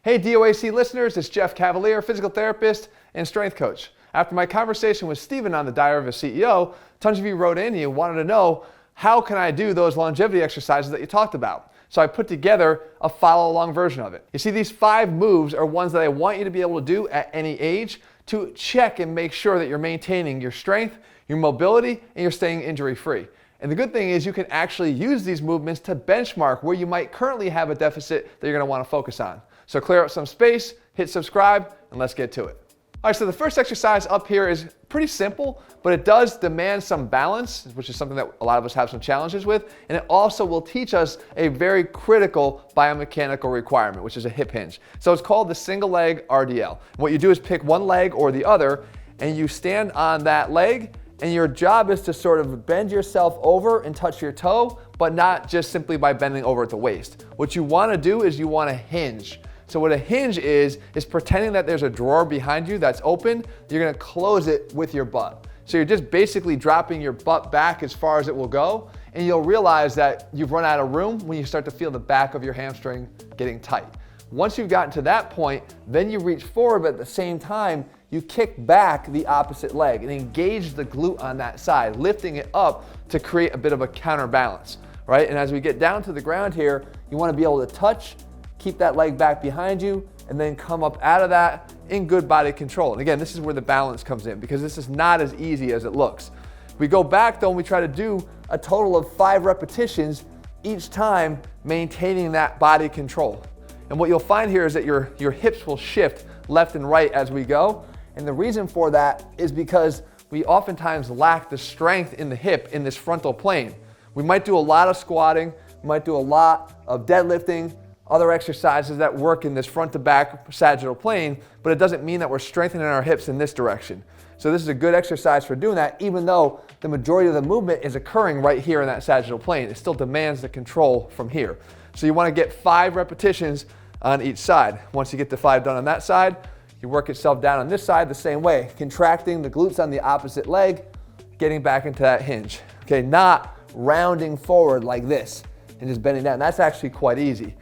Hey DOAC listeners, it's Jeff Cavaliere, physical therapist and strength coach. After my conversation with Steven on the Diary of a CEO, tons of you wrote in and you wanted to know, how can I do those longevity exercises that you talked about? So I put together a follow-along version of it. You see, these 5 moves are ones that I want you to be able to do at any age to check and make sure that you're maintaining your strength, your mobility, and you're staying injury-free. And the good thing is you can actually use these movements to benchmark where you might currently have a deficit that you're going to want to focus on. So clear out some space, hit subscribe, and let's get to it. All right, so the first exercise up here is pretty simple, but it does demand some balance, which is something that a lot of us have some challenges with. And it also will teach us a very critical biomechanical requirement, which is a hip hinge. So it's called the single leg RDL. And what you do is pick one leg or the other, and you stand on that leg, and your job is to sort of bend yourself over and touch your toe, but not just simply by bending over at the waist. What you want to do is you want to hinge. So what a hinge is pretending that there's a drawer behind you that's open. You're going to close it with your butt. So you're just basically dropping your butt back as far as it will go, and you'll realize that you've run out of room when you start to feel the back of your hamstring getting tight. Once you've gotten to that point, then you reach forward, but at the same time, you kick back the opposite leg and engage the glute on that side, lifting it up to create a bit of a counterbalance, right? And as we get down to the ground here, you want to be able to touch, keep that leg back behind you, and then come up out of that in good body control. And again, this is where the balance comes in, because this is not as easy as it looks. We go back though, and we try to do a total of 5 repetitions each time, maintaining that body control. And what you'll find here is that your hips will shift left and right as we go. And the reason for that is because we oftentimes lack the strength in the hip in this frontal plane. We might do a lot of squatting, we might do a lot of deadlifting, other exercises that work in this front to back sagittal plane, but it doesn't mean that we're strengthening our hips in this direction. So this is a good exercise for doing that, even though the majority of the movement is occurring right here in that sagittal plane. It still demands the control from here. So you want to get 5 repetitions on each side. Once you get the 5 done on that side, you work yourself down on this side the same way, contracting the glutes on the opposite leg, getting back into that hinge. Okay, not rounding forward like this and just bending down. That's actually quite easy.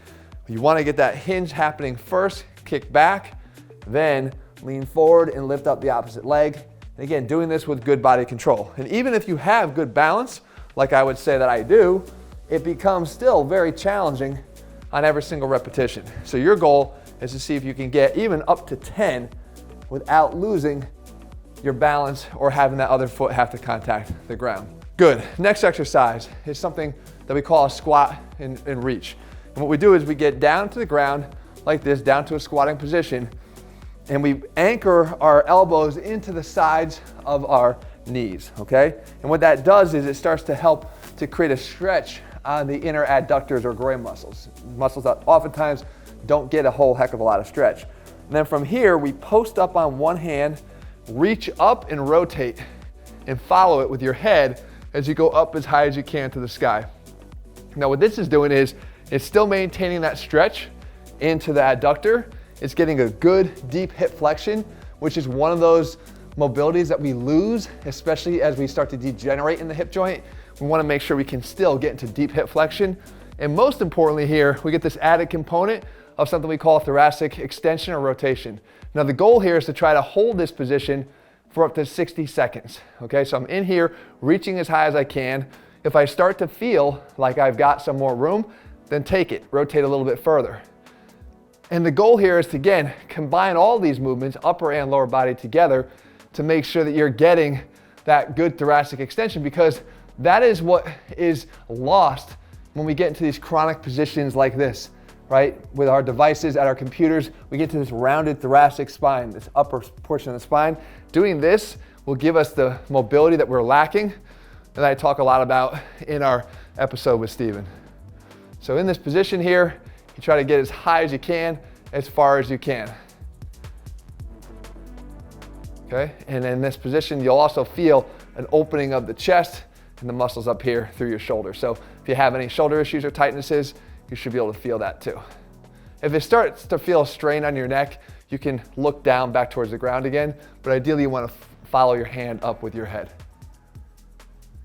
You want to get that hinge happening first, kick back, then lean forward and lift up the opposite leg. And again, doing this with good body control. And even if you have good balance, like I would say that I do, it becomes still very challenging on every single repetition. So your goal is to see if you can get even up to 10 without losing your balance or having that other foot have to contact the ground. Good. Next exercise is something that we call a squat and reach. And what we do is we get down to the ground like this, down to a squatting position, and we anchor our elbows into the sides of our knees, okay? And what that does is it starts to help to create a stretch on the inner adductors or groin muscles that oftentimes don't get a whole heck of a lot of stretch. And then from here, we post up on one hand, reach up and rotate, and follow it with your head as you go up as high as you can to the sky. Now what this is doing is it's still maintaining that stretch into the adductor. It's getting a good deep hip flexion, which is one of those mobilities that we lose, especially as we start to degenerate in the hip joint. We want to make sure we can still get into deep hip flexion. And most importantly here, we get this added component of something we call thoracic extension or rotation. Now the goal here is to try to hold this position for up to 60 seconds. Okay, so I'm in here reaching as high as I can. If I start to feel like I've got some more room, then take it, rotate a little bit further. And the goal here is to, again, combine all these movements, upper and lower body together, to make sure that you're getting that good thoracic extension, because that is what is lost when we get into these chronic positions like this, right? With our devices at our computers, we get to this rounded thoracic spine, this upper portion of the spine. Doing this will give us the mobility that we're lacking, that I talk a lot about in our episode with Steven. So in this position here, you try to get as high as you can, as far as you can. Okay, and in this position, you'll also feel an opening of the chest and the muscles up here through your shoulders. So if you have any shoulder issues or tightnesses, you should be able to feel that too. If it starts to feel a strain on your neck, you can look down back towards the ground again, but ideally you want to follow your hand up with your head.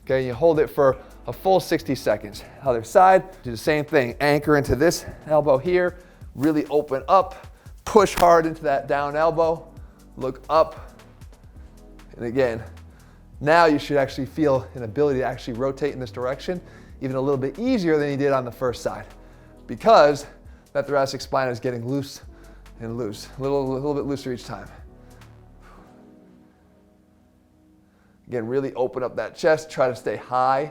Okay, you hold it for a full 60 seconds. Other side, do the same thing. Anchor into this elbow here, really open up, push hard into that down elbow, look up, and again, now you should actually feel an ability to actually rotate in this direction even a little bit easier than you did on the first side, because that thoracic spine is getting loose and loose, a little bit looser each time. Again, really open up that chest, try to stay high.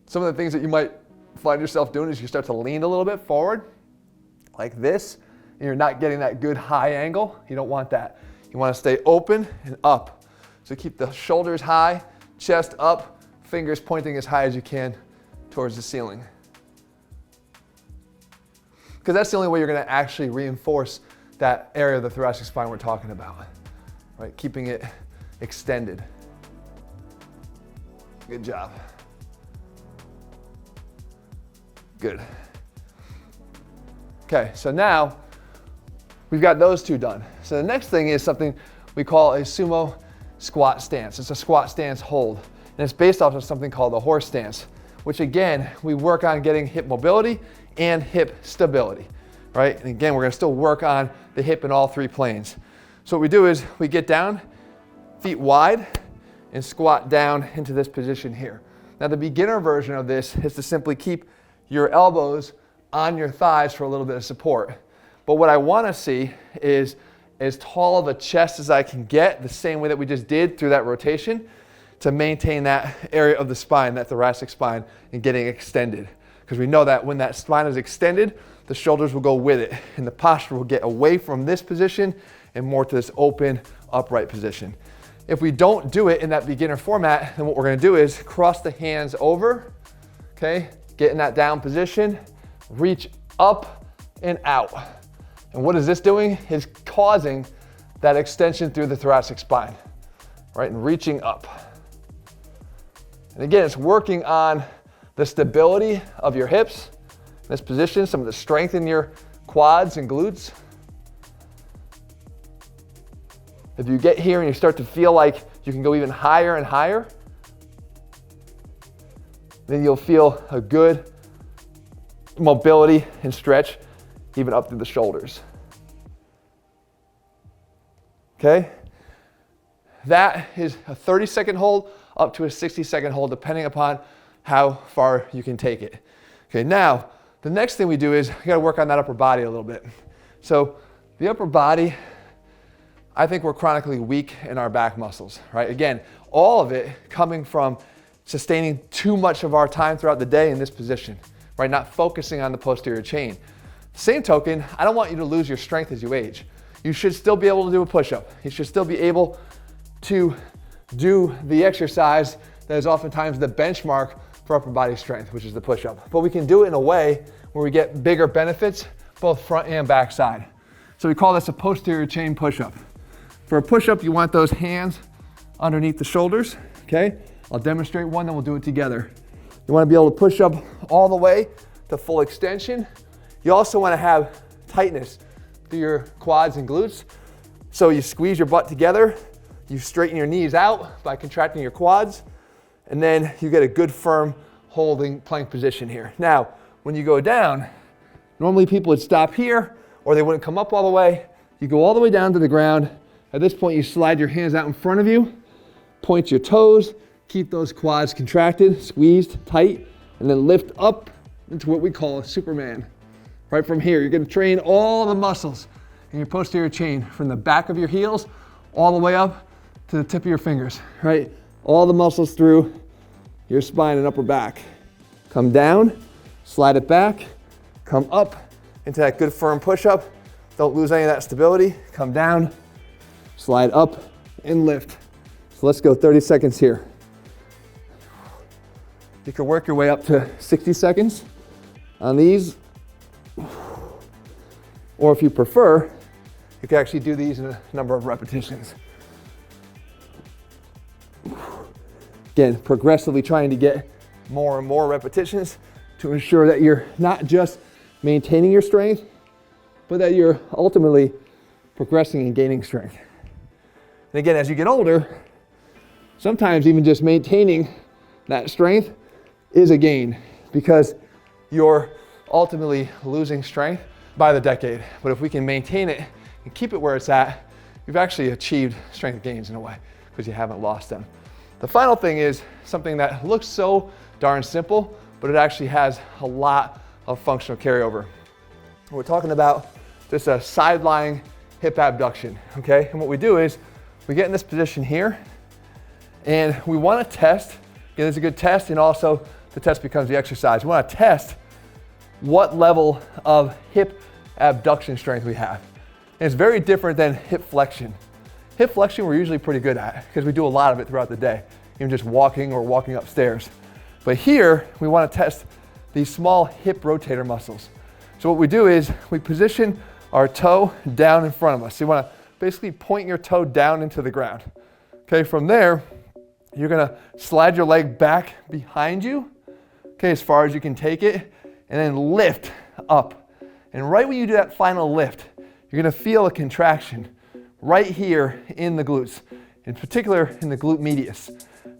Some of the things that you might find yourself doing is you start to lean a little bit forward, like this, and you're not getting that good high angle. You don't want that. You want to stay open and up. So keep the shoulders high, chest up, fingers pointing as high as you can towards the ceiling. Because that's the only way you're going to actually reinforce that area of the thoracic spine we're talking about, right? Keeping it extended. Good job. Good. Okay, so now we've got those two done. So the next thing is something we call a sumo squat stance. It's a squat stance hold, and it's based off of something called a horse stance, which again, we work on getting hip mobility and hip stability, right? And again, we're gonna still work on the hip in all three planes. So what we do is we get down, feet wide, and squat down into this position here. Now the beginner version of this is to simply keep your elbows on your thighs for a little bit of support. But what I want to see is as tall of a chest as I can get, the same way that we just did through that rotation, to maintain that area of the spine, that thoracic spine, and getting extended. Because we know that when that spine is extended, the shoulders will go with it, and the posture will get away from this position and more to this open, upright position. If we don't do it in that beginner format, then what we're going to do is cross the hands over, okay? Get in that down position, reach up and out. And what is this doing? Is causing that extension through the thoracic spine, right? And reaching up. And again, it's working on the stability of your hips in this position, some of the strength in your quads and glutes. If you get here and you start to feel like you can go even higher and higher, then you'll feel a good mobility and stretch even up through the shoulders. Okay? That is a 30-second hold up to a 60-second hold, depending upon how far you can take it. Okay, now, the next thing we do is we gotta work on that upper body a little bit. So the upper body, I think we're chronically weak in our back muscles, right? Again, all of it coming from sustaining too much of our time throughout the day in this position, right? Not focusing on the posterior chain. Same token, I don't want you to lose your strength as you age. You should still be able to do a push-up. You should still be able to do the exercise that is oftentimes the benchmark for upper body strength, which is the push-up. But we can do it in a way where we get bigger benefits, both front and back side. So we call this a posterior chain push-up. For a push-up, you want those hands underneath the shoulders, okay? I'll demonstrate one, then we'll do it together. You want to be able to push up all the way to full extension. You also want to have tightness through your quads and glutes. So you squeeze your butt together, you straighten your knees out by contracting your quads, and then you get a good firm holding plank position here. Now, when you go down, normally people would stop here or they wouldn't come up all the way. You go all the way down to the ground. At this point, you slide your hands out in front of you, point your toes, keep those quads contracted, squeezed tight, and then lift up into what we call a Superman. Right from here, you're gonna train all the muscles in your posterior chain from the back of your heels all the way up to the tip of your fingers, right? All the muscles through your spine and upper back. Come down, slide it back, come up into that good firm push-up. Don't lose any of that stability. Come down, slide up and lift. So let's go 30 seconds here. You can work your way up to 60 seconds on these. Or if you prefer, you can actually do these in a number of repetitions. Again, progressively trying to get more and more repetitions to ensure that you're not just maintaining your strength, but that you're ultimately progressing and gaining strength. And again, as you get older, sometimes even just maintaining that strength is a gain because you're ultimately losing strength by the decade. But if we can maintain it and keep it where it's at, you've actually achieved strength gains in a way because you haven't lost them. The final thing is something that looks so darn simple, but it actually has a lot of functional carryover. We're talking about just a side-lying hip abduction, okay? And what we do is we get in this position here and we want to test, again, it's a good test, and also the test becomes the exercise. We want to test what level of hip abduction strength we have. And it's very different than hip flexion. Hip flexion we're usually pretty good at because we do a lot of it throughout the day, even just walking or walking upstairs. But here we want to test these small hip rotator muscles. So what we do is we position our toe down in front of us. So you want to basically point your toe down into the ground. Okay, from there, you're going to slide your leg back behind you, okay, as far as you can take it, and then lift up. And right when you do that final lift, you're going to feel a contraction right here in the glutes, in particular in the glute medius.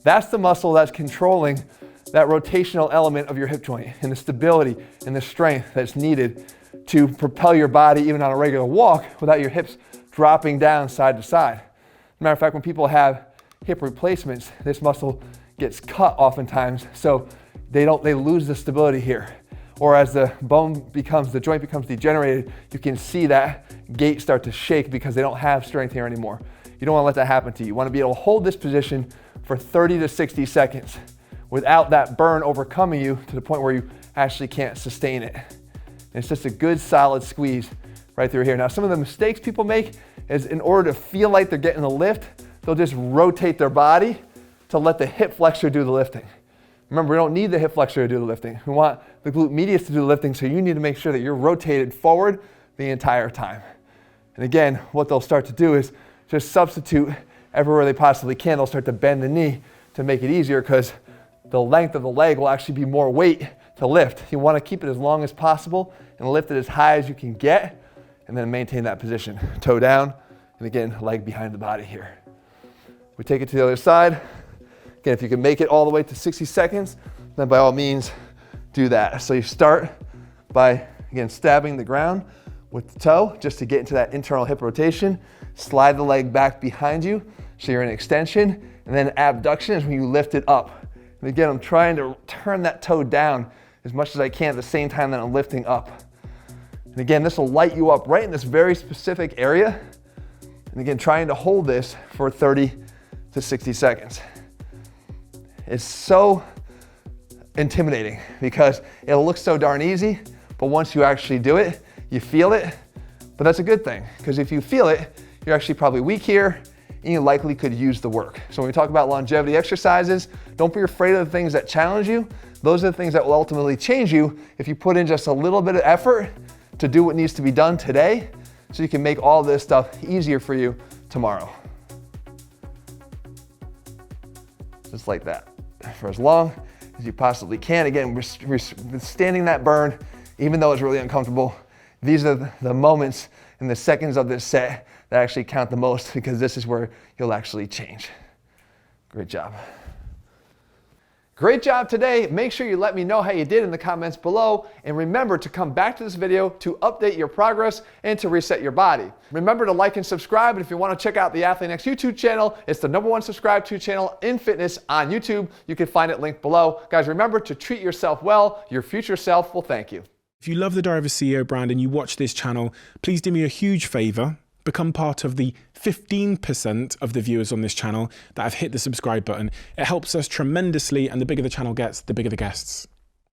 That's the muscle that's controlling that rotational element of your hip joint and the stability and the strength that's needed to propel your body even on a regular walk without your hips dropping down side to side. As a matter of fact, when people have hip replacements, this muscle gets cut oftentimes, so they lose the stability here. Or as the joint becomes degenerated, you can see that gait start to shake because they don't have strength here anymore. You don't want to let that happen to you. You want to be able to hold this position for 30 to 60 seconds without that burn overcoming you to the point where you actually can't sustain it. And it's just a good solid squeeze right through here. Now, some of the mistakes people make is in order to feel like they're getting the lift, they'll just rotate their body to let the hip flexor do the lifting. Remember, we don't need the hip flexor to do the lifting. We want the glute medius to do the lifting, so you need to make sure that you're rotated forward the entire time. And again, what they'll start to do is just substitute everywhere they possibly can. They'll start to bend the knee to make it easier because the length of the leg will actually be more weight to lift. You want to keep it as long as possible and lift it as high as you can get, and then maintain that position. Toe down, and again, leg behind the body here. We take it to the other side. Again, if you can make it all the way to 60 seconds, then by all means, do that. So you start by, again, stabbing the ground with the toe just to get into that internal hip rotation. Slide the leg back behind you so you're in extension, and then abduction is when you lift it up. And again, I'm trying to turn that toe down as much as I can at the same time that I'm lifting up. And again, this will light you up right in this very specific area. And again, trying to hold this for 30 to 60 seconds. It's so intimidating because it'll look so darn easy, but once you actually do it, you feel it. But that's a good thing, because if you feel it, you're actually probably weak here, and you likely could use the work. So when we talk about longevity exercises, don't be afraid of the things that challenge you. Those are the things that will ultimately change you if you put in just a little bit of effort to do what needs to be done today, so you can make all this stuff easier for you tomorrow. Just like that, for as long as you possibly can. Again, withstanding that burn, even though it's really uncomfortable. These are the moments and the seconds of this set that actually count the most, because this is where you'll actually change. Great job. Great job today. Make sure you let me know how you did in the comments below, and remember to come back to this video to update your progress and to reset your body. Remember to like and subscribe, and if you want to check out the Athlete Next YouTube channel, it's the #1 subscribed to channel in fitness on YouTube. You can find it linked below. Guys, remember to treat yourself well. Your future self will thank you. If you love the Diary of a CEO brand and you watch this channel, please do me a huge favor. Become part of the 15% of the viewers on this channel that have hit the subscribe button. It helps us tremendously, and the bigger the channel gets, the bigger the guests.